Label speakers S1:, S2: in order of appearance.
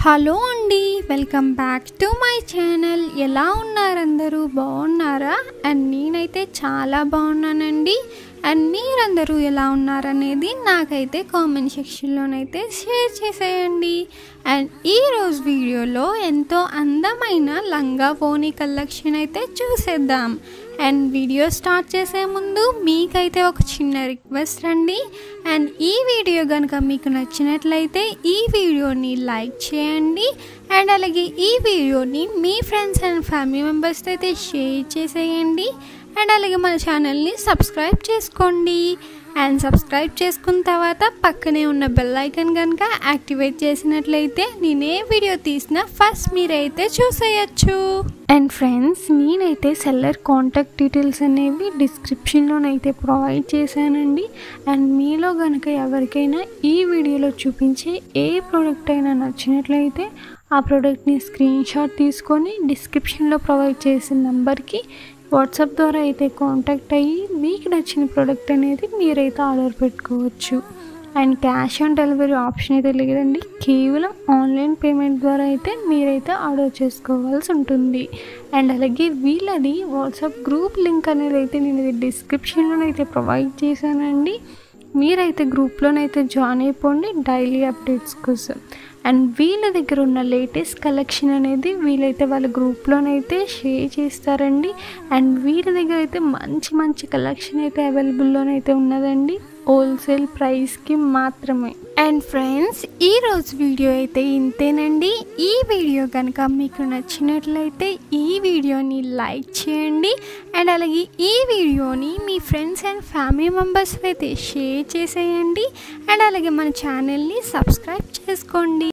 S1: Hello అండి, welcome back to my channel. ఎలా ఉన్నారు అందరూ? బాగున్నారా? అండ్ నేనైతే చాలా బాగున్నానండి. అండ్ మీరందరూ ఎలా ఉన్నారనేది నాకైతే కామెంట్ సెక్షన్లోనైతే షేర్ చేసేయండి. అండ్ ఈరోజు వీడియోలో ఎంతో అందమైన లంగా ఓణి కలెక్షన్ అయితే చూసేద్దాం. అండ్ వీడియో స్టార్ట్ చేసే ముందు మీకైతే ఒక చిన్న రిక్వెస్ట్ అండి. అండ్ ఈ వీడియో కనుక మీకు నచ్చినట్లయితే ఈ వీడియోని లైక్ చేయండి. అండ్ అలాగే ఈ వీడియోని మీ ఫ్రెండ్స్ అండ్ ఫ్యామిలీ మెంబర్స్తో అయితే షేర్ చేసేయండి. అండ్ అలాగే మన ఛానల్ని సబ్స్క్రైబ్ చేసుకోండి. అండ్ సబ్స్క్రైబ్ చేసుకున్న తర్వాత పక్కనే ఉన్న బెల్ ఐకాన్ కనుక యాక్టివేట్ చేసినట్లయితే నేనే వీడియో తీసినా ఫస్ట్ మీరైతే చూసేయచ్చు. అండ్ ఫ్రెండ్స్, నేనైతే సెల్లర్ కాంటాక్ట్ డీటెయిల్స్ అనేవి డిస్క్రిప్షన్లోనైతే ప్రొవైడ్ చేశానండి. అండ్ మీలో కనుక ఎవరికైనా ఈ వీడియోలో చూపించే ఏ ప్రోడక్ట్ అయినా నచ్చినట్లయితే ఆ ప్రోడక్ట్ని స్క్రీన్ షాట్ తీసుకొని డిస్క్రిప్షన్లో ప్రొవైడ్ చేసిన నెంబర్కి వాట్సాప్ ద్వారా అయితే కాంటాక్ట్ అయ్యి మీకు నచ్చిన ప్రోడక్ట్ అనేది మీరైతే ఆర్డర్ పెట్టుకోవచ్చు. And cash on delivery option అయితే లేదండి. కేవలం ఆన్లైన్ పేమెంట్ ద్వారా అయితే మీరైతే ఆర్డర్ చేసుకోవాల్సి ఉంటుంది. అండ్ అలాగే వీళ్ళది వాట్సాప్ గ్రూప్ లింక్ అనేది అయితే నేను డిస్క్రిప్షన్లోనైతే ప్రొవైడ్ చేశానండి. మీరైతే గ్రూప్లోనైతే జాయిన్ అయిపోండి డైలీ అప్డేట్స్ కోసం. అండ్ వీళ్ళ దగ్గర ఉన్న లేటెస్ట్ కలెక్షన్ అనేది వీళ్ళైతే వాళ్ళ గ్రూప్లోనైతే షేర్ చేస్తారండి. అండ్ వీళ్ళ దగ్గర అయితే మంచి మంచి కలెక్షన్ అయితే అవైలబుల్లోనైతే ఉన్నదండి, హోల్సేల్ ప్రైస్కి మాత్రమే. అండ్ ఫ్రెండ్స్, ఈరోజు వీడియో అయితే ఇంతేనండి. ఈ వీడియో కనుక మీకు నచ్చినట్లయితే ఈ వీడియోని లైక్ చేయండి. అండ్ అలాగే ఈ వీడియోని మీ ఫ్రెండ్స్ అండ్ ఫ్యామిలీ మెంబర్స్ అయితే షేర్ చేసేయండి. అండ్ అలాగే మన ఛానల్ని సబ్స్క్రైబ్ చేసుకోండి.